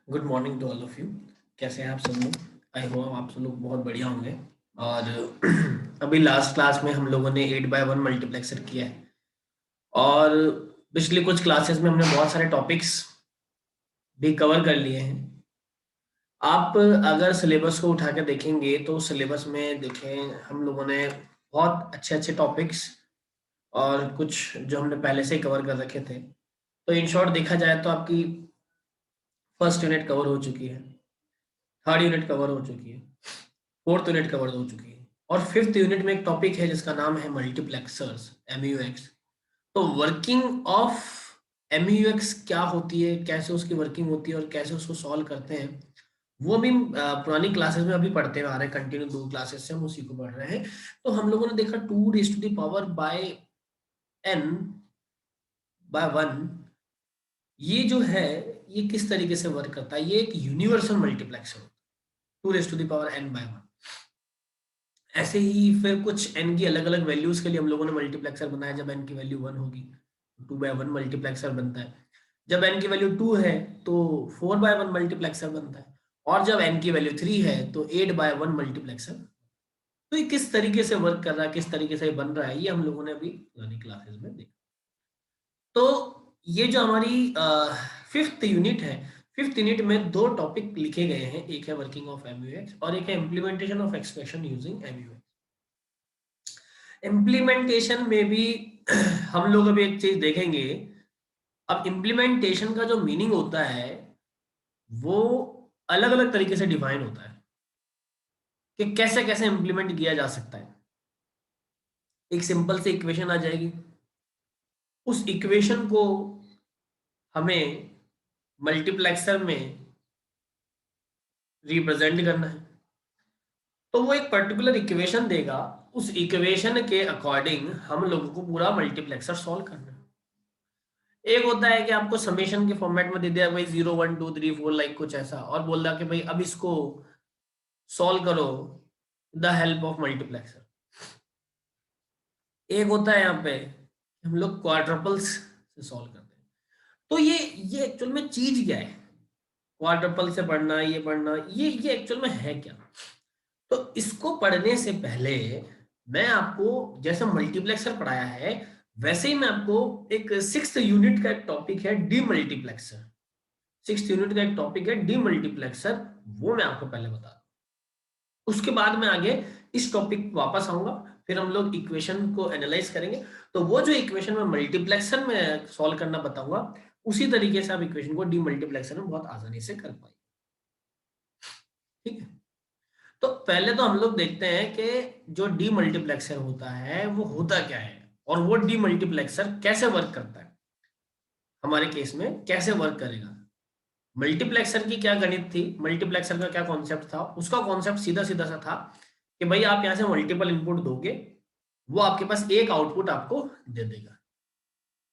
Good morning to all of you. कैसे हैं आप सब लोग? आई होप आप सब लोग बहुत बढ़िया होंगे। और अभी लास्ट क्लास में हम लोगों ने 8x1 मल्टीप्लेक्सर किया है। और पिछली कुछ क्लासेस में हमने बहुत सारे टॉपिक्स भी कवर कर लिए हैं। आप अगर सिलेबस को उठा के देखेंगे तो सिलेबस में देखें हम लोगों ने बहुत अच्छे अच्छे टॉपिक्स और कुछ जो हमने पहले से ही कवर कर रखे थे। तो इन शॉर्ट देखा जाए तो आपकी फर्स्ट यूनिट कवर हो चुकी है, थर्ड यूनिट कवर हो चुकी है, फोर्थ यूनिट कवर हो चुकी है, और फिफ्थ यूनिट में एक टॉपिक है जिसका नाम है मल्टीप्लेक्सर्स, एमयूएक्स। तो वर्किंग ऑफ एमयूएक्स क्या होती है, कैसे उसकी वर्किंग होती है और कैसे उसको सॉल्व करते हैं, वो भी पुरानी क्लासेस में अभी पढ़ते हुए आ रहे हैं। कंटिन्यू 2 क्लासेस से हम उसी को पढ़ रहे हैं। तो हम लोगों ने देखा 2 raised to the power by n by 1, ये जो है ये किस तरीके से वर्क करता है। ये एक यूनिवर्सल मल्टीप्लेक्सर होता है, 2 raised to the power n by 1। ऐसे ही फिर कुछ n की अलग अलग वैल्यूज के लिए हम लोगों ने मल्टीप्लेक्सर बनाया। जब n की वैल्यू 1 होगी 2x1 मल्टीप्लेक्सर बनता है। जब n की वैल्यू 2 है तो 4x1 मल्टीप्लेक्सर बनता है। और जब n की वैल्यू 3 है तो 8x1 मल्टीप्लेक्सर। तो ये किस तरीके से वर्क कर रहा है, किस तरीके से बन रहा है, ये हम लोगों ने अभी पुरानी क्लासेस में देखा। तो ये जो हमारी फिफ्थ यूनिट है, फिफ्थ यूनिट में 2 टॉपिक लिखे गए हैं। एक है वर्किंग ऑफ एमयूएक्स और एक है implementation of expression using MUX. Implementation में भी हम लोग अभी एक चीज देखेंगे। अब इम्प्लीमेंटेशन का जो मीनिंग होता है वो अलग अलग तरीके से डिफाइन होता है कि कैसे कैसे इम्प्लीमेंट किया जा सकता है। एक सिंपल सी इक्वेशन आ जाएगी, उस इक्वेशन को हमें मल्टीप्लेक्सर में रिप्रेजेंट करना है। तो वो एक पर्टिकुलर इक्वेशन देगा, उस इक्वेशन के अकॉर्डिंग हम लोगों को पूरा मल्टीप्लेक्सर सॉल्व करना है। एक होता है कि आपको समेशन के फॉर्मेट में दे दिया भाई 0 1 2 3 4 लाइक कुछ ऐसा, और बोल रहा कि भाई अब इसको सॉल्व करो द हेल्प ऑफ मल्टीप्लेक्सर। एक होता है यहाँ पे हम लोग क्वाड्रपल्स से सॉल्व करते हैं। तो ये एक्चुअल में चीज क्या है, क्वाड्रपल से पढ़ना, ये पढ़ना, ये एक्चुअल में है क्या। तो इसको पढ़ने से पहले मैं आपको जैसे मल्टीप्लेक्सर पढ़ाया है वैसे ही मैं आपको एक सिक्स्थ यूनिट का एक टॉपिक है डीमल्टीप्लेक्सर। सिक्स्थ यूनिट का एक टॉपिक है डीमल्टीप्लेक्सर, वो मैं आपको पहले बता दूं। उसके बाद मैं आगे इस टॉपिक वापस आऊंगा, फिर हम लोग इक्वेशन को एनालाइज करेंगे। तो वो जो इक्वेशन में मल्टीप्लेक्सर में सॉल्व करना बताऊंगा उसी तरीके से आप इक्वेशन को डीमल्टीप्लेक्सर में बहुत आसानी से कर पाएंगे। ठीक है, तो पहले तो हम लोग देखते हैं कि जो डीमल्टीप्लेक्सर होता है वो होता क्या है और वो डीमल्टीप्लेक्सर कैसे वर्क करता है, हमारे केस में कैसे वर्क करेगा। मल्टीप्लेक्सर की क्या गणित थी, मल्टीप्लेक्सर का क्या कॉन्सेप्ट था, उसका कॉन्सेप्ट सीधा सीधा सा था कि भाई आप यहां से मल्टीपल इनपुट दोगे, वो आपके पास एक आउटपुट आपको दे देगा।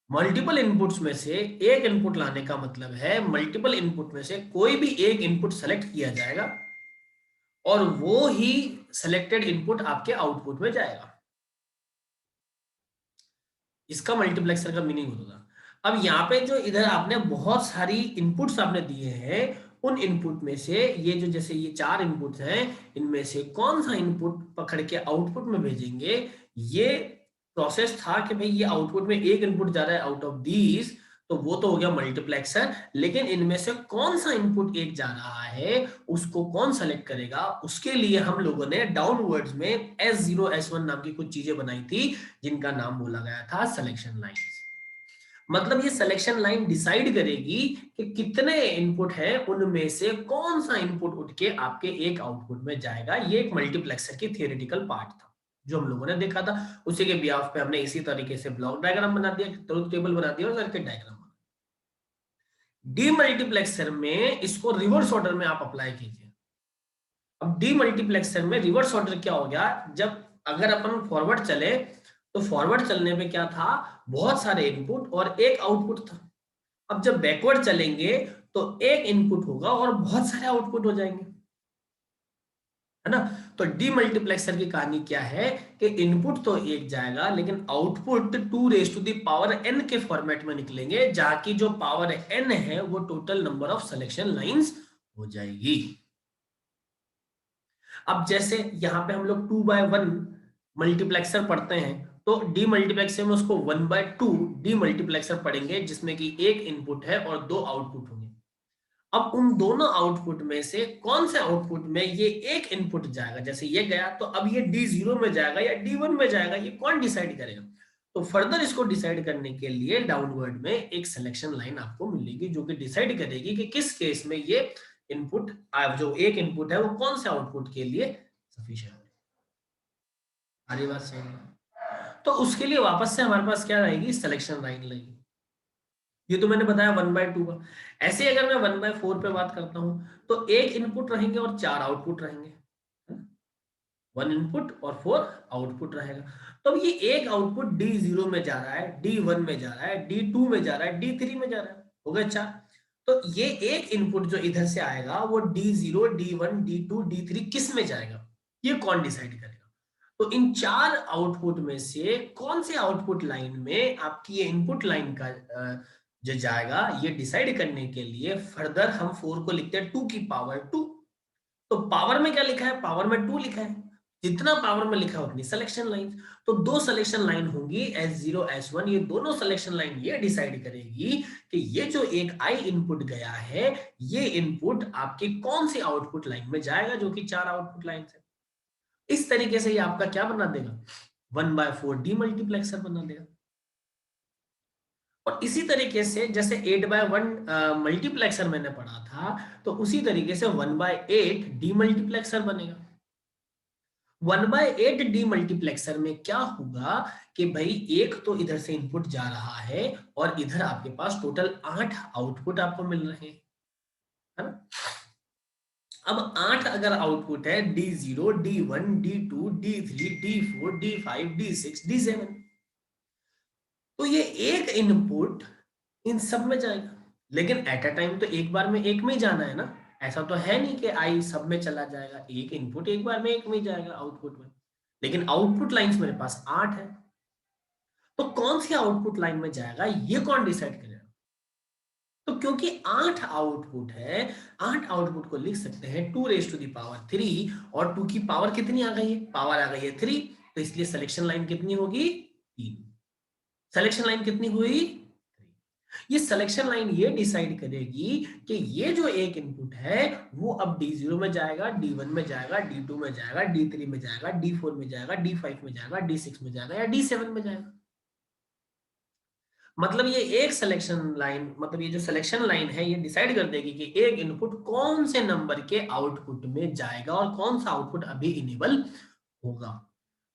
मल्टीपल इनपुट्स में से एक इनपुट लाने का मतलब है मल्टीपल इनपुट में से कोई भी एक इनपुट सेलेक्ट किया जाएगा और वो ही सेलेक्टेड इनपुट आपके आउटपुट में जाएगा। इसका मल्टीप्लेक्सर का मीनिंग होता था। अब यहाँ पे जो इधर आपने बहुत सारी इनपुट्स आपने दिए हैं, उन इनपुट में से ये जो जैसे ये 4 इनपुट्स हैं, इनमें से कौन सा इनपुट पकड़ के आउटपुट में भेजेंगे, ये प्रोसेस था कि भाई ये आउटपुट में एक इनपुट जा रहा है आउट ऑफ दीज, तो वो तो हो गया मल्टीप्लेक्सर। लेकिन इनमें से कौन सा इनपुट एक जा रहा है उसको कौन सेलेक्ट करेगा, उसके लिए हम लोगों ने डाउनवर्ड्स में S0 S1 नाम की कुछ चीजें बनाई थी जिनका नाम बोला गया था सिलेक्शन लाइन। मतलब ये सिलेक्शन लाइन डिसाइड करेगी कि कितने इनपुट हैं, उनमें से कौन सा इनपुट उठ के आपके एक आउटपुट में जाएगा। ये एक मल्टीप्लेक्सर की थियोरेटिकल पार्ट था जो हम लोगों ने देखा था। उसी के बिहाफ पे हमने इसी तरीके से ब्लॉक डायग्राम बना दिया, ट्रुथ टेबल बना दिया और सर्किट डायग्राम बना। डीमल्टीप्लेक्सर में इसको रिवर्स ऑर्डर में आप अप्लाई कीजिए। अब डीमल्टीप्लेक्सर में रिवर्स ऑर्डर क्या हो गया, जब अगर अपन फॉरवर्ड चले तो फॉरवर्ड चलने पे क्या था, बहुत सारे इनपुट और एक आउटपुट था। अब जब बैकवर्ड चलेंगे तो एक इनपुट होगा और बहुत सारे आउटपुट हो जाएंगे। है ना। तो डीमल्टीप्लेक्सर की कहानी क्या है कि इनपुट तो एक जाएगा लेकिन output 2 raised to the power n के फॉर्मेट में निकलेंगे, जहां की जो पावर n है वो total number of selection lines हो जाएगी। अब जैसे यहाँ पे हम लोग 2/1 मल्टीप्लेक्सर पढ़ते हैं, तो डीमल्टीप्लेक्सर में उसको 1/2 डीमल्टीप्लेक्सर पढ़ेंगे, जिसमें कि एक इनपुट है और 2 आउटपुट होंगे। अब उन दोनों आउटपुट में से कौन से आउटपुट में ये एक इनपुट जाएगा, जैसे ये गया तो अब ये D0 में जाएगा या D1 में जाएगा, ये कौन डिसाइड करेगा। तो फर्दर इसको डिसाइड करने के लिए डाउनवर्ड में एक सिलेक्शन लाइन आपको मिलेगी जो कि डिसाइड करेगी कि किस केस में ये इनपुट, जो एक इनपुट है वो कौन से आउटपुट के लिए सफिशिएंट है। सारी बात सही है। तो उसके लिए वापस से हमारे पास क्या रहेगी, सिलेक्शन लाइन रहेगी। ये तो मैंने बताया 1/2 का। ऐसे अगर मैं 1/4 पे बात करता हूं तो एक इनपुट रहेंगे और 4 आउटपुट रहेंगे, 1 इनपुट और 4 आउटपुट रहेगा। तो अब ये एक आउटपुट D0 में जा रहा है, D1 में जा रहा है, D2 में जा रहा है, D3 में जा रहा है, हो गए 4। तो ये एक इनपुट जो इधर से आएगा वो D0, D1, D2, D3 किस में जाएगा, ये कौन डिसाइड करेगा। तो इन 4 आउटपुट में से कौन से आउटपुट लाइन में आपकी ये इनपुट लाइन का जो जाएगा, ये डिसाइड करने के लिए फर्दर हम 4 को लिखते हैं 2 की पावर 2। तो पावर में क्या लिखा है, पावर में 2 लिखा है, जितना पावर में लिखा है उतनी सिलेक्शन लाइन। तो 2 सिलेक्शन लाइन होंगी S0 S1, ये दोनों सिलेक्शन लाइन ये डिसाइड करेगी कि ये जो एक आई इनपुट गया है, ये इनपुट आपकी कौन सी आउटपुट लाइन में जाएगा, जो कि 4 आउटपुट लाइन है। इस तरीके से ये आपका क्या बना देगा, 1/4 डीमल्टीप्लेक्सर बना देगा। और इसी तरीके से जैसे 8/1 मल्टीप्लेक्सर मैंने पढ़ा था, तो उसी तरीके से 1/8 डीमल्टीप्लेक्सर बनेगा। 1/8 डीमल्टीप्लेक्सर में क्या होगा कि भाई एक तो इधर से इनपुट जा रहा है और इधर आपके पास टोटल 8 आउटपुट आपको मिल रहे हैं, है ना। अब 8 अगर आउटपुट है, D0, D1, D2, D3, D4, D5, D6, D7, तो ये एक इनपुट इन सब में जाएगा। लेकिन एट अ टाइम तो एक बार में एक में ही जाना है ना, ऐसा तो है नहीं कि आई सब में चला जाएगा, एक इनपुट एक बार में एक में ही जाएगा आउटपुट में। लेकिन आउटपुट लाइंस मेरे पास 8 है, तो कौन सी आउटपुट लाइन में जाएगा ये कौन डिसाइड करेगा। तो क्योंकि 8 आउटपुट है, 8 आउटपुट को लिख सकते हैं 2 raised to the power 3, और 2 की पावर कितनी आ गई है, पावर आ गई है 3, तो इसलिए सिलेक्शन लाइन कितनी होगी, 3। सिलेक्शन लाइन कितनी हुई, ये सिलेक्शन लाइन ये डिसाइड करेगी कि ये जो एक इनपुट है वो अब D0 में जाएगा, D1 में जाएगा, D2 में जाएगा, D3 में जाएगा, D4 में जाएगा, D5 में जाएगा, D6 में जाएगा या D7 में जाएगा। मतलब ये एक सिलेक्शन लाइन, मतलब ये जो सिलेक्शन लाइन है ये डिसाइड कर देगी कि एक इनपुट कौन से नंबर के आउटपुट में जाएगा और कौन सा आउटपुट अभी इनेबल होगा।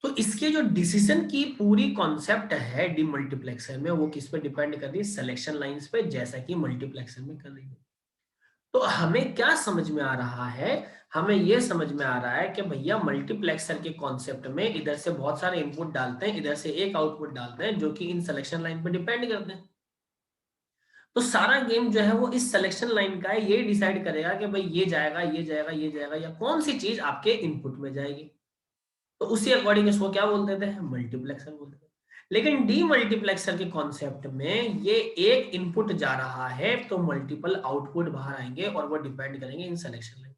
तो इसके जो डिसीजन की पूरी कॉन्सेप्ट है डीमल्टीप्लेक्सर में, वो किस पे डिपेंड कर रही है, सिलेक्शन लाइंस पे, जैसा कि मल्टीप्लेक्सर में कर रही है। तो हमें क्या समझ में आ रहा है, हमें यह समझ में आ रहा है कि भैया मल्टीप्लेक्सर के कॉन्सेप्ट में इधर से बहुत सारे इनपुट डालते हैं, इधर से एक आउटपुट डालते हैं, जो कि इन सिलेक्शन लाइन पे डिपेंड करते हैं। तो सारा गेम जो है वो इस सिलेक्शन लाइन का है, ये डिसाइड करेगा कि भाई ये जाएगा, ये जाएगा, ये जाएगा, या कौन सी चीज आपके इनपुट में जाएगी। तो उसी अकॉर्डिंग इसको क्या बोलते थे, मल्टीप्लेक्सर बोलते थे। लेकिन डीमल्टीप्लेक्सर के कॉन्सेप्ट में ये एक इनपुट जा रहा है तो मल्टीपल आउटपुट बाहर आएंगे और वो डिपेंड करेंगे इन सिलेक्शन लाइन।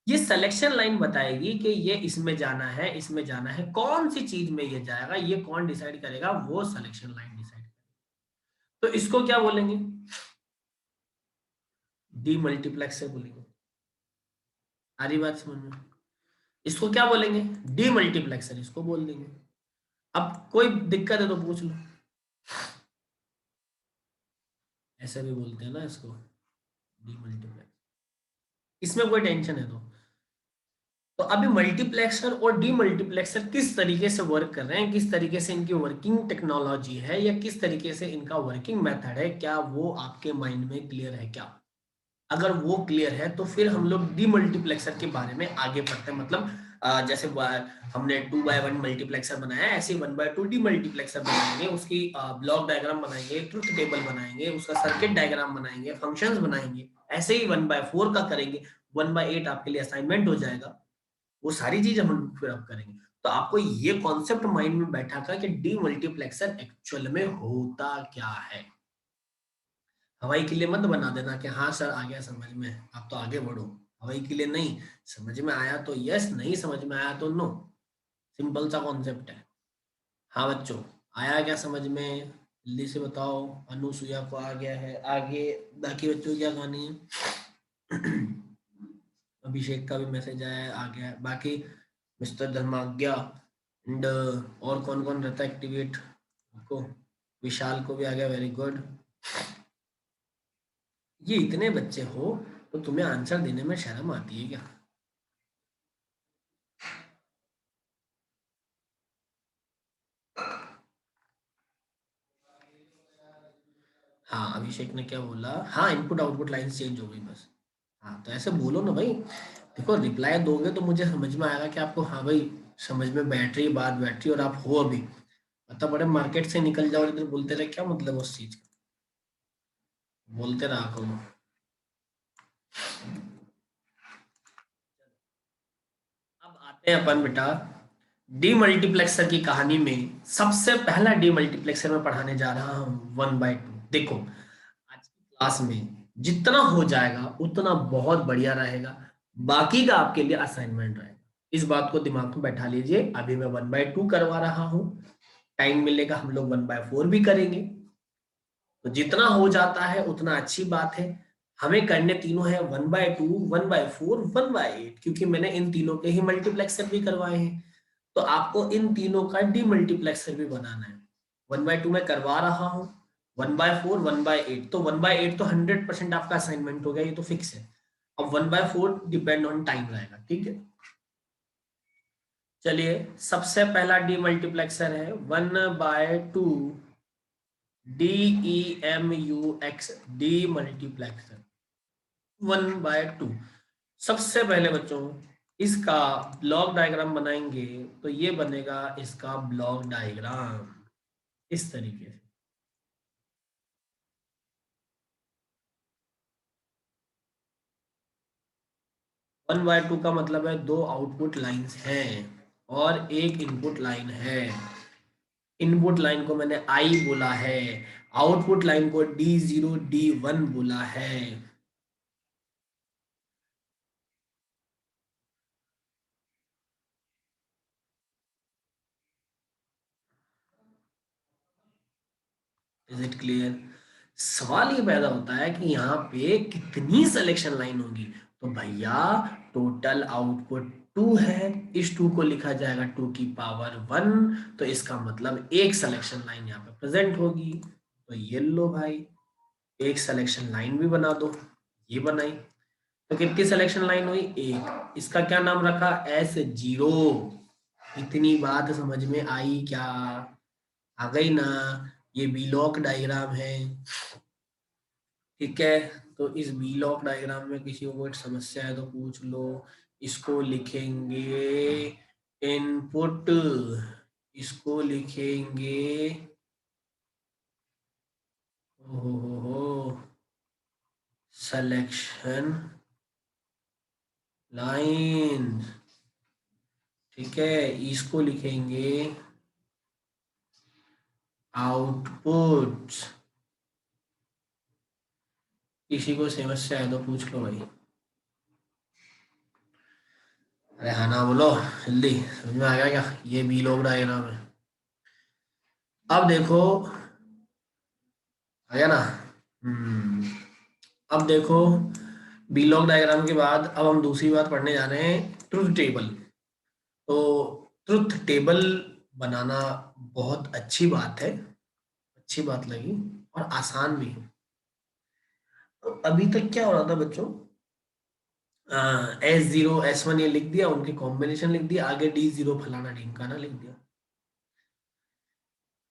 ये सिलेक्शन लाइन बताएगी कि ये इसमें जाना है, इसमें जाना है, कौन सी चीज में ये जाएगा, ये कौन डिसाइड करेगा, वो सिलेक्शन लाइन डिसाइड करेगा। तो इसको क्या बोलेंगे, डीमल्टीप्लेक्सर बोलेंगे। आ रही बात समझ में, इसको क्या बोलेंगे, डीमल्टीप्लेक्सर इसको बोल देंगे। अब कोई दिक्कत है तो पूछ लो, ऐसे भी बोलते हैं ना इसको, डीमल्टीप्लेक्स, इसमें कोई टेंशन है तो अभी मल्टीप्लेक्सर और डीमल्टीप्लेक्सर किस तरीके से वर्क कर रहे हैं, किस तरीके से इनकी वर्किंग टेक्नोलॉजी है, या किस तरीके से इनका वर्किंग मेथड है, क्या वो आपके माइंड में क्लियर है क्या। अगर वो क्लियर है तो फिर हम लोग डीमल्टीप्लेक्सर के बारे में आगे पढ़ते हैं। मतलब जैसे हमने 2/1 मल्टीप्लेक्सर बनाया, ऐसे 1/2 डीमल्टीप्लेक्सर बनाएंगे, उसकी ब्लॉक डायग्राम बनाएंगे, ट्रुथ टेबल बनाएंगे, उसका सर्किट डायग्राम बनाएंगे, फंक्शंस बनाएंगे। ऐसे ही 1/4 का करेंगे, 1/8 आपके लिए असाइनमेंट हो जाएगा, वो सारी चीज हम फिर अब करेंगे। तो आपको ये कॉन्सेप्ट माइंड में बैठा था कि डीमल्टीप्लेक्सर एक्चुअल में होता क्या है। हवाई किले मत बना देना कि हाँ सर आ गया समझ में, आप तो आगे बढ़ो। हवाई किले नहीं, समझ में आया तो यस, नहीं समझ में आया तो नो। सिंपल सा कॉन्सेप्ट है। हाँ बच्चों, आया क्या समझ में? जल्दी से बताओ। अनुसुईया को आ गया है, आगे बाकी बच्चों की क्या कहानी है? अभिषेक का भी मैसेज आया है, आ गया है। बाकी मिस्टर धर्माज्ञा एंड और कौन कौन रहता है एक्टिवेट को? विशाल को भी आ गया, वेरी गुड। ये इतने बच्चे हो तो तुम्हें आंसर देने में शर्म आती है क्या? हाँ अभिषेक ने क्या बोला? हाँ इनपुट आउटपुट लाइंस चेंज हो गई बस। हाँ तो ऐसे बोलो ना भाई। देखो रिप्लाई दोगे तो मुझे समझ में आएगा कि आपको हाँ भाई समझ में बैठ रही बात, बैठ रही और आप हो अभी। मतलब बड़े मार्केट से निकल जाओ इधर बोलते रहे, क्या मतलब उस चीज का? बोलते रहा करो। अब आते हैं अपन बेटा डीमल्टीप्लेक्सर की कहानी में। सबसे पहला डीमल्टीप्लेक्सर मैं पढ़ाने जा रहा हूँ 1/2। देखो आज की क्लास में जितना हो जाएगा उतना बहुत बढ़िया रहेगा, बाकी का आपके लिए असाइनमेंट रहेगा। इस बात को दिमाग में बैठा लीजिए। अभी मैं 1/2 करवा रहा हूँ, टाइम मिलेगा हम लोग 1/4 भी करेंगे। तो जितना हो जाता है उतना अच्छी बात है। हमें करने तीनों है 1/2, 1/4, 1/8, क्योंकि मैंने इन तीनों के ही मल्टीप्लेक्सर भी करवाए हैं। तो आपको इन तीनों का डीमल्टीप्लेक्सर भी बनाना है। 1/2 में करवा रहा हूँ, 1/4, 1/8। तो 1/8 तो 100% आपका असाइनमेंट हो गया, ये तो फिक्स है। अब 1/4 डिपेंड ऑन टाइम रहेगा, ठीक है। चलिए सबसे पहला डीमल्टीप्लेक्सर है 1/2 DEMUX, डीमल्टीप्लेक्सर 1/2। सबसे पहले बच्चों इसका ब्लॉक डायग्राम बनाएंगे तो ये बनेगा इसका ब्लॉक डायग्राम इस तरीके से। 1/2 का मतलब है दो आउटपुट लाइंस हैं और एक इनपुट लाइन है। इनपुट लाइन को मैंने आई बोला है, आउटपुट लाइन को D0 D1 बोला है। Is it clear? सवाल ये पैदा होता है कि यहाँ पे कितनी सिलेक्शन लाइन होगी। तो भैया टोटल आउटपुट 2 है, इस 2 को लिखा जाएगा 2 की पावर 1। तो इसका मतलब एक सिलेक्शन लाइन यहाँ पे प्रेजेंट होगी। तो ये लो भाई, एक सिलेक्शन लाइन भी बना दो। ये बनाई तो कितनी सिलेक्शन लाइन हुई? एक। इसका क्या नाम रखा? S0। इतनी बात समझ में आई क्या? आ गई ना? ये ब्लॉक डायग्राम है, ठीक है। तो इस ब्लॉक डायग्राम में किसी को कोई समस्या है तो पूछ लो। इसको लिखेंगे इनपुट, इसको लिखेंगे हो सिलेक्शन लाइन, ठीक है। इसको लिखेंगे आउटपुट। किसी को समस्या है तो पूछ लो भाई। अरे हाँ ना बोलो जल्दी, समझ में आ गया क्या? ये ब्लॉक डायग्राम है। अब देखो, आ गया ना? हम्म। अब देखो ब्लॉक डायग्राम के बाद अब हम दूसरी बात पढ़ने जा रहे हैं, ट्रुथ टेबल। तो ट्रुथ टेबल बनाना बहुत अच्छी बात है, अच्छी बात लगी और आसान भी है। तो अभी तक क्या हो रहा था बच्चों? S0 S1 ये लिख दिया, उनके कॉम्बिनेशन लिख दिया, आगे D0 फलाना ढिमकाना लिख दिया।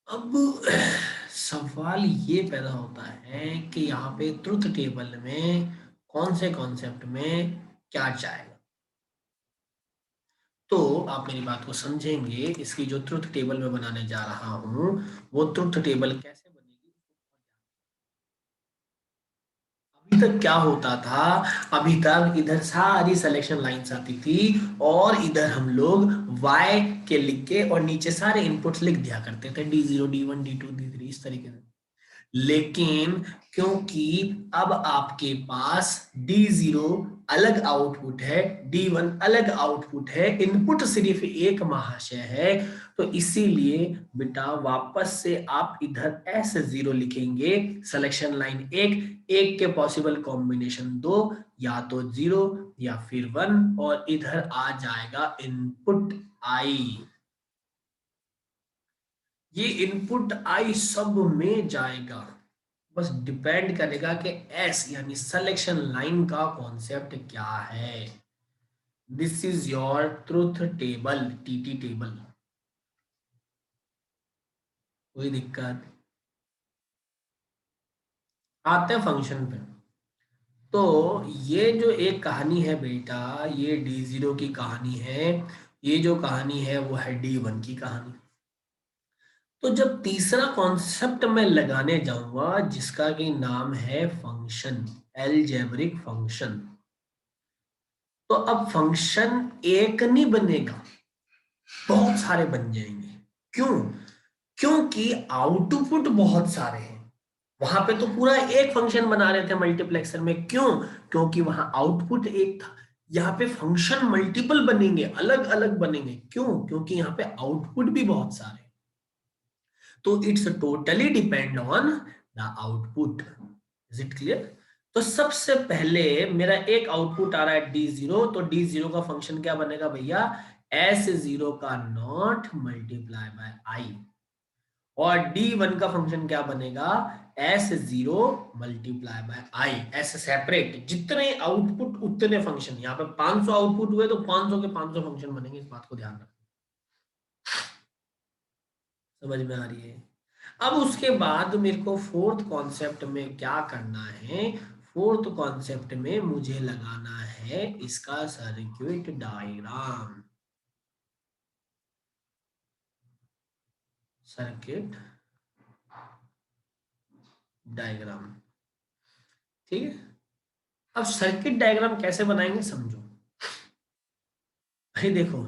अब सवाल ये पैदा होता है कि यहाँ पे ट्रुथ टेबल में कौन से कॉन्सेप्ट में क्या चाहेगा। तो आप मेरी बात को समझेंगे, इसकी जो ट्रुथ टेबल में बनाने जा रहा हूँ वो ट्रुथ टेबल कैसे बनेगी। तक क्या होता था, अभी तक इधर सारी सिलेक्शन लाइंस आती थी और इधर हम लोग y के लिख के और नीचे सारे इनपुट्स लिख दिया करते थे, D0 D1 D2 D3 इस तरीके से। लेकिन क्योंकि अब आपके पास D0 अलग आउटपुट है, D1 अलग आउटपुट है, इनपुट सिर्फ एक महाशय है, तो इसीलिए बेटा वापस से आप इधर S0 लिखेंगे, सिलेक्शन लाइन एक के पॉसिबल कॉम्बिनेशन दो, या तो 0 या फिर 1, और इधर आ जाएगा इनपुट I। ये इनपुट I सब में जाएगा, बस डिपेंड करेगा कि एस यानी सिलेक्शन लाइन का कॉन्सेप्ट क्या है। This is your truth table, TT table. कोई दिक्कत? आते हैं फंक्शन पे। तो ये जो एक कहानी है बेटा, ये D0 की कहानी है, ये जो कहानी है वो है D1 की कहानी। तो जब तीसरा कॉन्सेप्ट मैं लगाने जाऊंगा जिसका कि नाम है फंक्शन, अलजेब्रिक फंक्शन, तो अब फंक्शन एक नहीं बनेगा, बहुत सारे बन जाएंगे। क्यों? क्योंकि आउटपुट बहुत सारे हैं। वहां पे तो पूरा एक फंक्शन बना रहे थे मल्टीप्लेक्सर में, क्यों? क्योंकि वहां आउटपुट एक था। यहाँ पे फंक्शन मल्टीपल बनेंगे, अलग अलग बनेंगे, क्यों? क्योंकि यहाँ पे आउटपुट भी बहुत सारे। तो it's totally depend on the output. Is it clear? तो सबसे पहले मेरा एक आउटपुट आ रहा है D0, तो D0 का फंक्शन क्या बनेगा भैया? S0 का नॉट मल्टीप्लाई बाय I। और D1 का फंक्शन क्या बनेगा? S0 multiply by I। ऐसे सेपरेट, जितने आउटपुट उतने फंक्शन। यहाँ पे 500 आउटपुट हुए तो 500 के 500 फंक्शन बनेंगे, इस बात को ध्यान रखना। समझ में आ रही है? अब उसके बाद मेरे को फोर्थ कॉन्सेप्ट में क्या करना है? फोर्थ कॉन्सेप्ट में मुझे लगाना है इसका सर्किट डायग्राम। सर्किट डायग्राम, ठीक है। अब सर्किट डायग्राम कैसे बनाएंगे समझो। भाई देखो,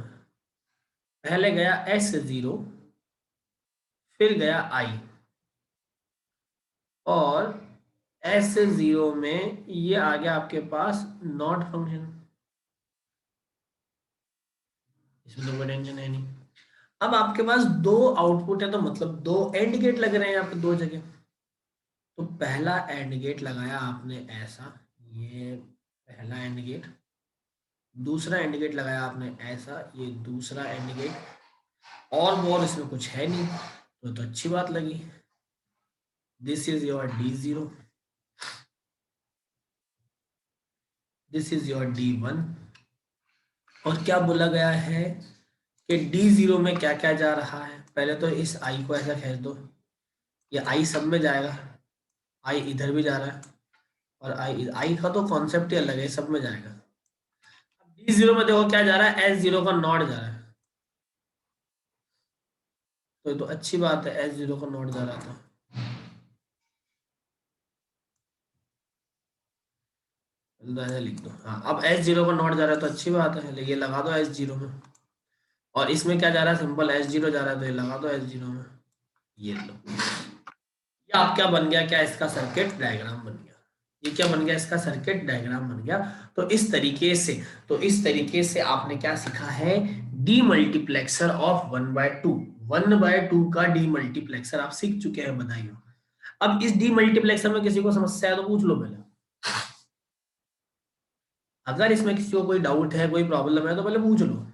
पहले गया S0, फिर गया I, और S0 में ये आ गया आपके पास नॉट फंक्शन, इसमें तो कोई टेंशन है नहीं। अब आपके पास दो आउटपुट है, तो मतलब दो एंड गेट लग रहे हैं यहाँ पे दो जगह। तो पहला एंड गेट लगाया आपने ऐसा, ये पहला एंड गेट। दूसरा एंड गेट लगाया आपने ऐसा, ये दूसरा एंड गेट। और इसमें कुछ है नहीं, तो अच्छी बात लगी। This is your D0, this is your D1। और क्या बोला गया है कि D0 में क्या क्या जा रहा है? पहले तो इस I को ऐसा खींच दो, ये I सब में जाएगा, I इधर भी जा रहा है, और I का तो कॉन्सेप्ट ही अलग है, सब में जाएगा। D0 में देखो क्या जा रहा है, S0 का नॉट जा रहा है, तो ये तो अच्छी बात है, S0 का नॉट जा रहा था। लिख दो, हाँ। अब S0 का नॉट जा रहा है तो अच्छी बात है, ये लगा दो S0 में। और इसमें क्या जा रहा है? सिंपल S0 जा रहा है, तो ये लगा दो S0 में। ये लो, ये आप क्या बन गया? क्या इसका सर्किट डायग्राम बन गया। ये क्या बन गया? इसका सर्किट डायग्राम बन गया। तो इस तरीके से आपने क्या सीखा है? D multiplexer of 1/2। 1/2 का डी मल्टीप्लेक्सर आप सीख चुके हैं, बधाई हो। अब इस डी मल्टीप्लेक्सर में किसी को समस्या है तो पूछ लो पहले। अगर इसमें किसी को कोई डाउट है, कोई प्रॉब्लम है, तो पहले पूछ लो।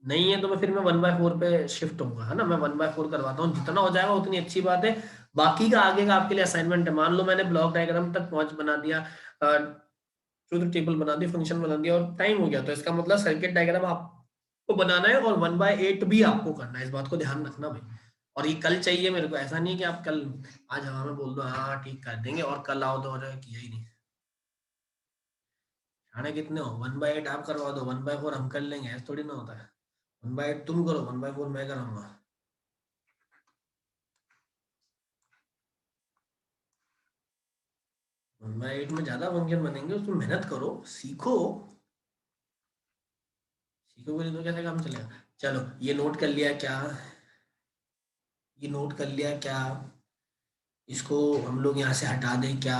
नहीं है तो मैं फिर मैं 1/4 पे शिफ्ट होऊंगा, है ना। मैं 1/4 करवाता हूँ, जितना हो जाएगा उतनी अच्छी बात है। बाकी का आगे का आपके लिए असाइनमेंट है। मान लो मैंने ब्लॉक डायग्राम तक पहुंच बना दिया, ट्रुथ टेबल बना दी, फंक्शन बना दिया, और टाइम हो गया, तो इसका मतलब सर्किट डायग्राम आपको बनाना है, और 1/8 भी आपको करना है। इस बात को ध्यान रखना भाई। और ये कल चाहिए मेरे को, ऐसा नहीं है कि आप कल आज हवा में बोल दो हाँ ठीक कर देंगे, और कल आओ तो किया ही नहीं। खाने कितने हो? 1/8 आप करवा दो, 1/4 हम कर लेंगे, ऐसा थोड़ी ना होता है। 1/8 तुम करो, 1/4 मैं कराऊंगा। मैं 8 में ज्यादा फंक्शन बनेंगे, उसमें मेहनत करो, सीखो। सीखोगे नहीं तो कैसे काम चलेगा। चलो ये नोट कर लिया क्या? ये नोट कर लिया क्या? इसको हम लोग यहाँ से हटा दें क्या?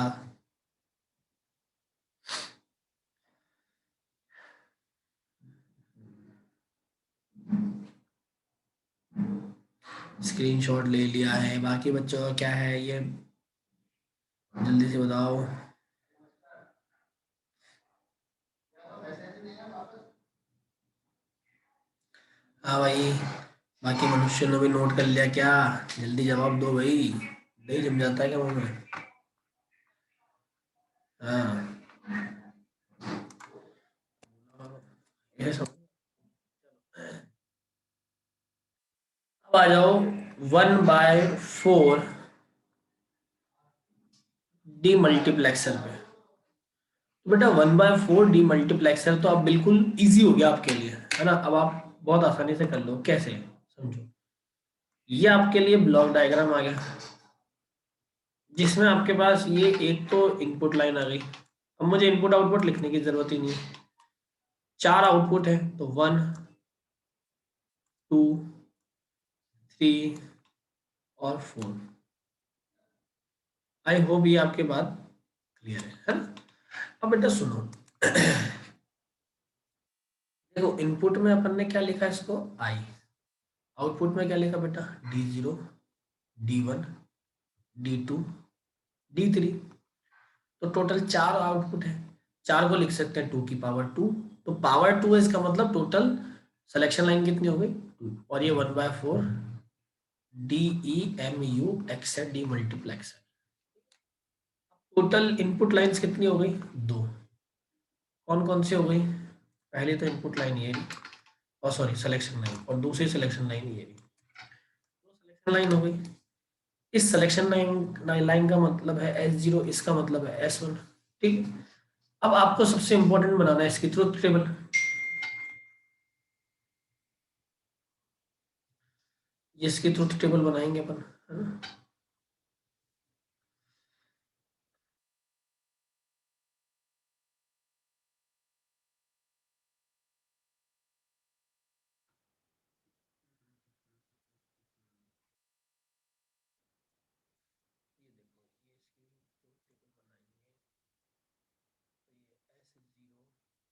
स्क्रीनशॉट ले लिया है। बाकी बच्चों का क्या है ये, जल्दी से बताओ। हाँ भाई, बाकी मनुष्य ने भी नोट कर लिया क्या? जल्दी जवाब दो भाई, नहीं जम जाता है क्या मुंह में? हाँ, ये सब। अब आ जाओ 1/4 डी मल्टीप्लेक्सर पे। तो बेटा 1/4 डी मल्टीप्लेक्सर तो अब बिल्कुल इजी हो गया आपके लिए, है ना? अब आप बहुत आसानी से कर लो। कैसे, समझो। ये आपके लिए ब्लॉक डायग्राम आ गया, जिसमें आपके पास ये एक तो इनपुट लाइन आ गई। अब मुझे इनपुट आउटपुट लिखने की जरूरत ही नहीं है। 4 आउटपुट है, तो 1, 2, 3 और 4। आई होप ये आपके बात क्लियर है ना? अब बेटा सुनो। देखो इनपुट में अपन ने क्या लिखा है, इसको आई। आउटपुट में क्या लिखा बेटा, D0, D1, D2, D3। तो टोटल 4 आउटपुट है। 4 को लिख सकते हैं 2 की पावर 2। तो पावर 2 है, इसका मतलब टोटल सिलेक्शन लाइन कितनी हो गई, 2। और ये 1/4 DEMU एक्सेट डी मल्टीप्लेक्स है। टोटल इनपुट लाइंस कितनी हो गई, 2। कौन कौन सी हो गई? पहले तो इनपुट लाइन ये रही, और सॉरी सिलेक्शन लाइन, और दूसरी सिलेक्शन लाइन ये रही। सिलेक्शन लाइन हो गई। इस सिलेक्शन लाइन लाइन का मतलब है S0, इसका मतलब है S1। ठीक। अब आपको सबसे इंपॉर्टेंट बनाना है इसकी ट्रुथ टेबल। ये इसकी ट्रुथ टेबल बनाएंगे अपन, है ना? ये देखो, ये इसकी ट्रुथ टेबल बनाएंगे। तो ये S0, S1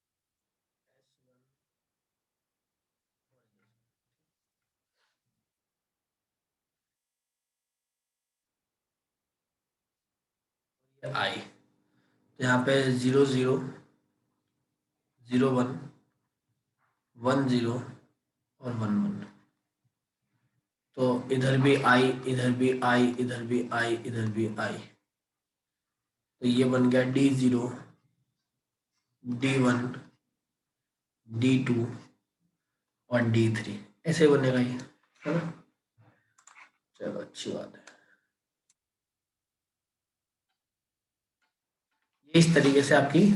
और ये I। तो यहाँ पे 0 0, 0 1, 1 0 और 1 1। तो इधर भी आई, इधर भी आई, इधर भी आई, इधर भी आई। तो ये बन गया D0, D1, D2 और D3। ऐसे बनेगा ये, है ना? चलो अच्छी बात है। ये इस तरीके से आपकी। अब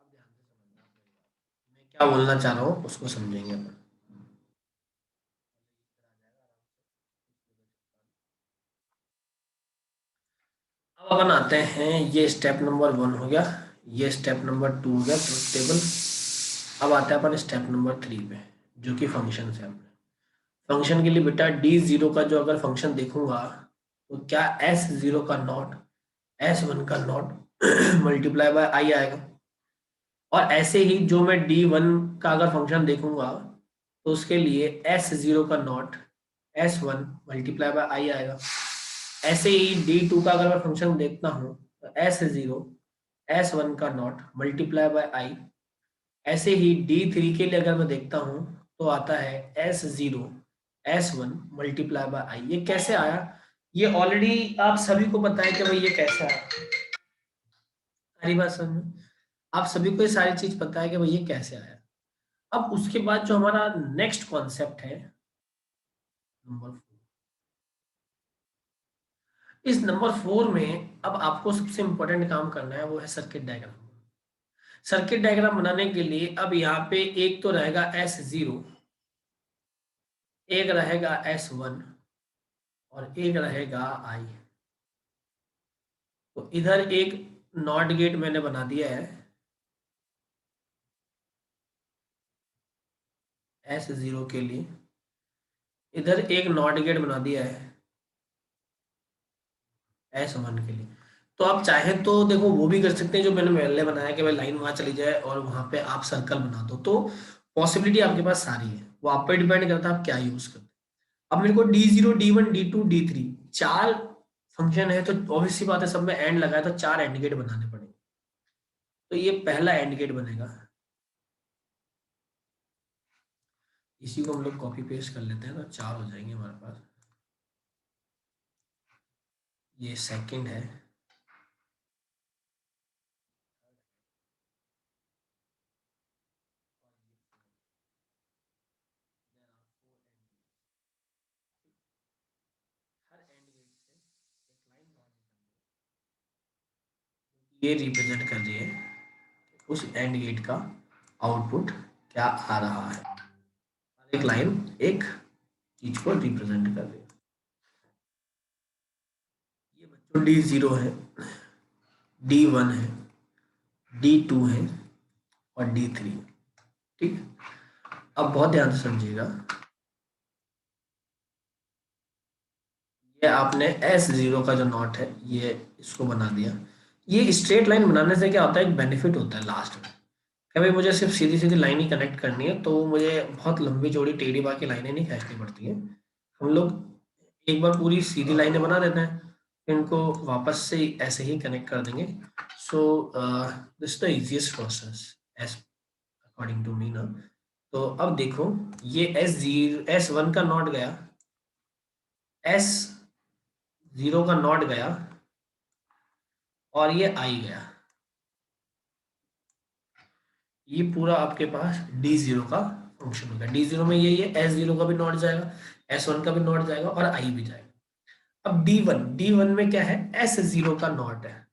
ध्यान से समझना मेरी बात। मैं क्या बोलना चाह रहा हूँ उसको समझेंगे अपन। अब अपन आते हैं, ये स्टेप नंबर 1 हो गया, ये स्टेप नंबर 2 हो गया ट्रुथ टेबल। अब आते हैं अपन स्टेप नंबर 3 पे, जो कि फंक्शन है अपने। फंक्शन के लिए बेटा D0 का जो अगर फंक्शन देखूंगा, तो क्या S0 का नॉट, S1 का नॉट मल्टीप्लाई बाय आई आएगा। और ऐसे ही जो मैं D1 का अगर फंक्शन देखूंगा, तो उसके लिए S0 का नॉट S1 मल्टीप्लाई बाय आई आएगा। ऐसे ही D2 का अगर मैं फंक्शन देखता हूँ, तो S0 S1 का नॉट मल्टीप्लाई बाय आई। ऐसे ही D3 के लिए अगर मैं देखता हूँ, तो आता है S0 S1 मल्टीप्लाई बाय आई। ये कैसे आया, ये ऑलरेडी आप सभी को पता है कि भाई ये कैसे आया। सारी बात समझ में, आप सभी को ये सारी चीज पता है कि भाई ये कैसे आया। अब उसके बाद जो हमारा नेक्स्ट कॉन्सेप्ट है, नंबर 4। इस नंबर 4 में अब आपको सबसे इंपॉर्टेंट काम करना है, वो है सर्किट डायग्राम। सर्किट डायग्राम बनाने के लिए अब यहाँ पे एक तो रहेगा S0, एक रहेगा S1 और एक रहेगा आई। तो इधर एक नॉट गेट मैंने बना दिया है S0 के लिए, इधर एक नॉट गेट बना दिया है S1 के लिए। तो आप चाहें तो देखो वो भी कर सकते हैं जो मैंने पहले बनाया कि भाई लाइन वहां चली जाए और वहां पे आप सर्कल बना दो, तो पॉसिबिलिटी आपके पास सारी है, वो आप पे डिपेंड करता है आप क्या यूज करते हैं। अब मेरे को D0 D1 D2 D3 चार फंक्शन है, तो ऑब्वियस सी बात है सब में एंड लगा है तो चार एंड गेट बनाने पड़ेंगे। तो ये पहला एंड गेट बनेगा, इसी को हम लोग कॉपी पेस्ट कर लेते हैं तो चार हो जाएंगे हमारे पास। ये सेकंड है, हर एंड गेट से एक लाइन बाहर निकलती है, ये रिप्रेजेंट कर रही है उस एंड गेट का आउटपुट क्या आ रहा है। हर एक लाइन एक चीज को रिप्रेजेंट कर रही है। ये बच्चों D0 है, D1 है, D2 है और D3। ठीक, अब बहुत ध्यान से समझिएगा, ये आपने S0 का जो नॉट है ये इसको बना दिया। ये स्ट्रेट लाइन बनाने से क्या होता है, एक बेनिफिट होता है लास्ट में कि भाई मुझे सिर्फ सीधी सीधी लाइन ही कनेक्ट करनी है, तो मुझे बहुत लंबी चौड़ी टेढ़ी बाकी लाइनें नहीं खींचनी पड़ती हैं। हम लोग एक बार पूरी सीधी लाइनें बना देते हैं, फिर इनको वापस से ऐसे ही कनेक्ट कर देंगे। So this the easiest process as according to me ना। तो अब देखो, ये S1 का नॉट गया, S0 का नॉट गया और ये आई गया। ये पूरा आपके पास D0 का फंक्शन होगा। D0 में यही है, S0 का भी नॉट जाएगा, S1 का भी नॉट जाएगा और आई भी जाएगा। अब D1 में क्या है, S0 का नॉट है,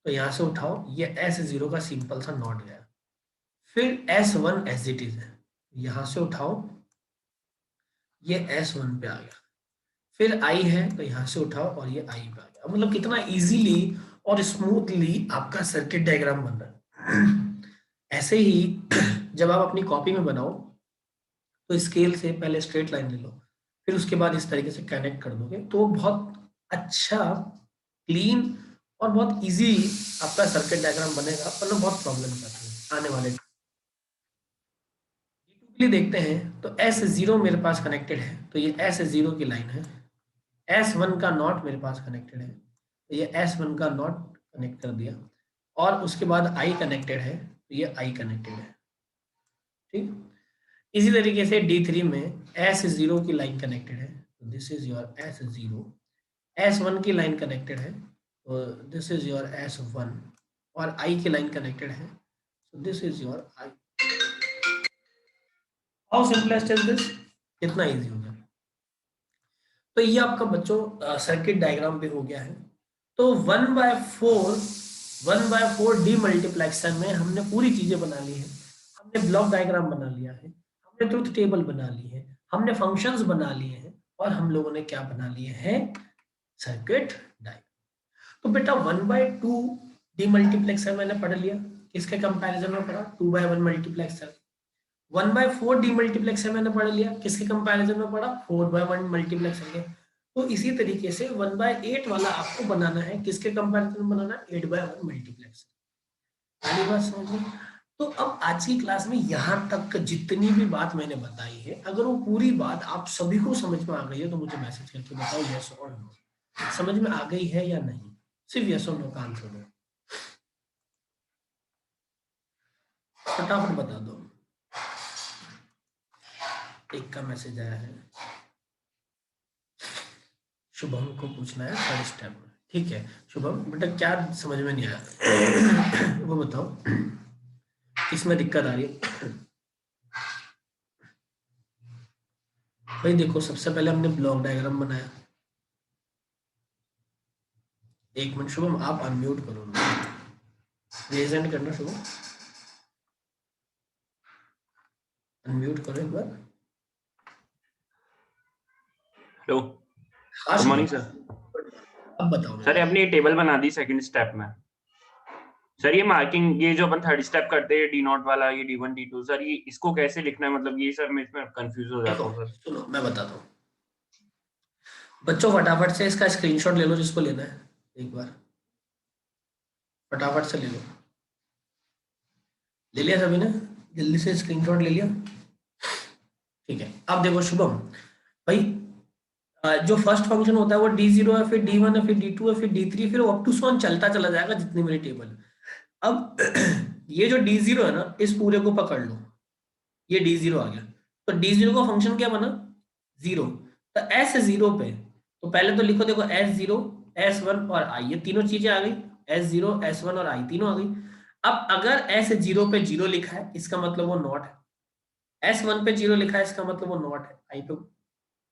तो यहां से उठाओ, ये S0 का सिंपल सा नॉट गया। फिर S1 एज इट इज है, यहां से उठाओ, ये S1 पे आ गया। फिर आई है तो यहां से उठाओ और ये आई पे आ गया। मतलब कितना इजीली और स्मूथली आपका सर्किट डायग्राम बन रहा है। ऐसे ही जब आप अपनी कॉपी में बनाओ तो स्केल से पहले स्ट्रेट लाइन ले लो, फिर उसके बाद इस तरीके से कनेक्ट कर दोगे तो बहुत अच्छा, क्लीन और बहुत इजी आपका सर्किट डायग्राम बनेगा, वरना बहुत प्रॉब्लम आती है आने वाले के लिए। देखते हैं तो S0 मेरे पास कनेक्टेड है, तो ये S0 की लाइन है। S1 का नॉट मेरे पास कनेक्टेड है, तो ये S1 का नॉट कनेक्ट कर दिया, और उसके बाद आई कनेक्टेड है तो ये आई कनेक्टेड है। ठीक, इसी तरीके से D3 में S0 की लाइन कनेक्टेड है, तो this is your S0। S1 की लाइन कनेक्टेड है, तो दिस इज योर S1, और I की लाइन कनेक्टेड है, तो this is your I। How simplest is this, कितना इजी हो गया। तो ये आपका बच्चों सर्किट डायग्राम भी हो गया है। तो 1/4 डीमल्टीप्लेक्सर में हमने पूरी चीजें बना ली है। हमने ब्लॉक डायग्राम बना लिया है, हमने ट्रुथ टेबल बना ली है, हमने फंक्शंस बना लिए हैं, और हम लोगों ने क्या बना लिए हैं, सर्किट डायग्राम। तो बेटा 1/2 डीमल्टीप्लेक्सर मैंने पढ़ लिया, किसके कंपैरिजन में पढ़ा, 2/1 मल्टीप्लेक्सर। 1/4 डीमल्टीप्लेक्सर मैंने पढ़ लिया, किसके कंपैरिजन में पढ़ा, 4/1 मल्टीप्लेक्सर के। तो इसी तरीके से 1/8 वाला आपको बनाना है, किसके कंपैरिजन में बनाना है, 8/1 मल्टीप्लेक्सर। पहली बात समझ में। तो अब आज की क्लास में यहाँ तक जितनी भी बात मैंने बताई है, अगर वो पूरी बात आप सभी को समझ में आ गई है तो मुझे मैसेज करके बताओ यस और नो, समझ में आ गई है या नहीं। सिर्फ यस और नो का आंसर दो, फटाफट बता दो। एक का मैसेज आया है, शुभम को पूछना है थर्ड स्टेप में। ठीक है शुभम बेटा, क्या समझ में नहीं आया वो बताओ, किसमें दिक्कत आ रही है। भाई देखो, सबसे पहले हमने ब्लॉक डायग्राम बनाया। एक मिनट शुभम, आप अनम्यूट करो, प्रेजेंट करना शुभम, अनम्यूट करो एक बार। हेलो, हाँ गुड मॉर्निंग शुभम, सर। अब बताओ सर मेरे को। अपनी टेबल बना दी सेकंड स्टेप में। सर ये मार्किंग, ये जो अपन थर्ड स्टेप करते हैं डी नॉट वाला, ये D1 D2, सर ये इसको कैसे लिखना है, मतलब ये सर मैं इसमें कंफ्यूज हो जाता देखो हूँ सर। सुनो मैं बताता हूँ बच्चों, फटाफट से इसका स्क्रीनशॉट ले लो जिसको लेना है, एक बार फटाफट से ले लो। ले लिया सभी ने? जल्दी से स्क्रीनशॉट ले लिया? ठीक है, अब देखो शुभम भाई, जो फर्स्ट फंक्शन होता है वो D0 है, फिर D1 है, फिर D2 है, फिर D3, फिर अप टू सो चलता चला जाएगा जितनी मेरी टेबल। अब ये जो D0 है ना, इस पूरे को पकड़ लो, ये D0 आ गया। तो D0 का फंक्शन क्या बना? 0। तो S0 पे तो पहले तो लिखो, देखो S0 S1 और I, ये तीनों चीजें आ गई। S0 S1 और I तीनों आ गई। अब अगर S0 पे 0 लिखा है इसका मतलब वो नॉट है, S1 पे 0 लिखा है इसका मतलब वो नॉट है, I पे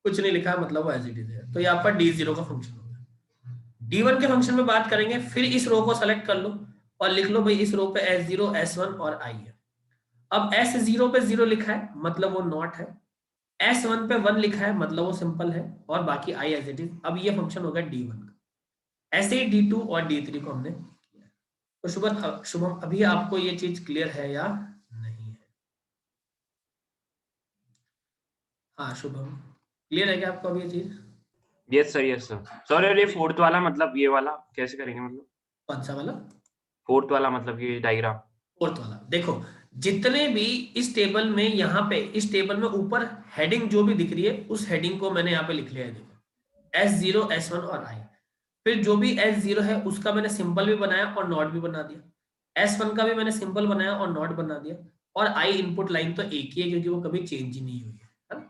कुछ नहीं लिखा है मतलब वो एज इट इज है। तो यहाँ पर D0 का फंक्शन हो गया। D1 के फंक्शन में बात करेंगे, फिर इस रो को सेलेक्ट कर लो और लिख लो भाई इस रो पे S0 S1 और I है। अब S0 पे 0 लिखा है मतलब वो नॉट है, S1 पे 1 लिखा है मतलब वो सिंपल है, और बाकी I एज इट इज। अब ये फंक्शन हो गया D1 का। ऐसे ही D2 और D3 को हमने किया। तो शुभम अभी आपको ये चीज क्लियर है या नहीं है? हाँ शुभम, क्लियर है क्या आपको अभी ये चीज? Yes sir, yes sir. Sir और ये फोर्थ वाला मतलब ये वाला कैसे करेंगे, मतलब कौन सा वाला? फोर्थ वाला मतलब ये डायग्राम। फोर्थ वाला देखो, जितने भी इस टेबल में, यहाँ पे इस टेबल में ऊपर हेडिंग जो भी दिख रही है उस हेडिंग को मैंने यहाँ पे लिख लिया है। देखो S0 S1 और I, फिर जो भी S0 है उसका मैंने सिंबल भी बनाया और नॉट भी बना दिया, S1 का भी मैंने सिंबल बनाया और नॉट बना दिया, और I इनपुट लाइन तो एक ही है क्योंकि वो कभी चेंज ही नहीं हुई है ना?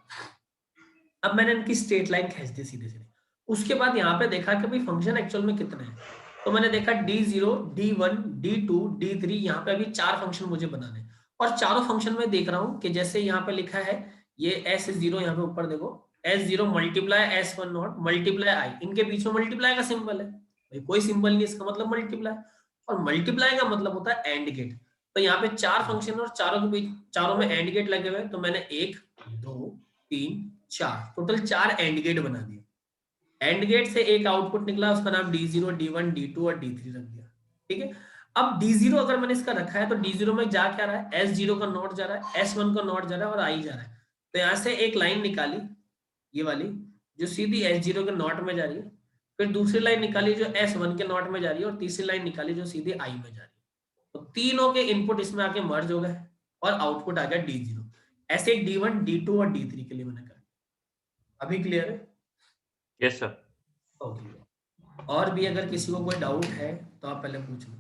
अब मैंने इनकी स्ट्रेट लाइन खींच दी सीधे सीधे। उसके बाद यहाँ पे देखा कि भाई फंक्शन एक्चुअल में कितने हैं, तो मैंने देखा D0 D1 D2 D3, यहाँ पे अभी 4 फंक्शन मुझे बनाने हैं। और चारों फंक्शन में देख रहा हूँ कि जैसे यहाँ पे लिखा है ये S0, यहाँ पे ऊपर देखो S0 multiply S1 not multiply I, इनके बीच में मल्टीप्लाई का सिंबल है भाई, कोई सिंबल नहीं इसका मतलब मल्टीप्लाई, और मल्टीप्लाई का मतलब होता है एंड गेट। तो यहाँ पे 4 फंक्शन और चारों के बीच, चारों में एंड गेट लगे हुए हैं, तो मैंने 1 2 3 4 टोटल 4 एंड गेट बना दिए। एंड गेट से एक आउटपुट निकला, उसका नाम D0 D1 D2 और D3 रख दिया। ठीक है, अब D0 अगर मैंने इसका रखा है तो D0 में जा क्या रहा है, S0 का नॉट जा रहा है, S1 का नॉट जा रहा है और I जा रहा है। तो यहां से एक लाइन निकाली ये वाली जो सीधी S0 के नॉट में जा रही है, फिर दूसरी लाइन निकाली जो S1 के नॉट में जा रही है, और तीसरी लाइन निकाली जो सीधी I में जा रही है। तो तीनों के इनपुट इसमें आके मर्ज हो गए और आउटपुट आ गया D0। ऐसे D1 D2 और D3 के लिए मैंने कहा। अभी क्लियर है? Yes sir. ओके, और भी अगर किसी को कोई डाउट है तो आप पहले पूछ लो।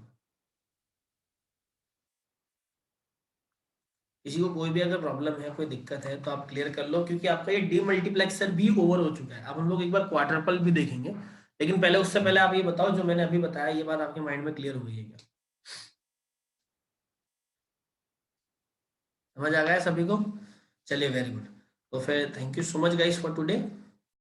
किसी को कोई भी अगर प्रॉब्लम है, कोई दिक्कत है तो आप क्लियर कर लो, क्योंकि आपका ये डीमल्टीप्लेक्सर भी ओवर हो चुका है। अब हम लोग एक बार क्वार्टरपल भी देखेंगे, लेकिन पहले उससे पहले आप ये बताओ जो मैंने अभी बताया ये बात आपके माइंड में क्लियर हो गई है क्या? समझ आ गया सभी को? चलिए वेरी गुड। तो फिर thank you so much guys for today.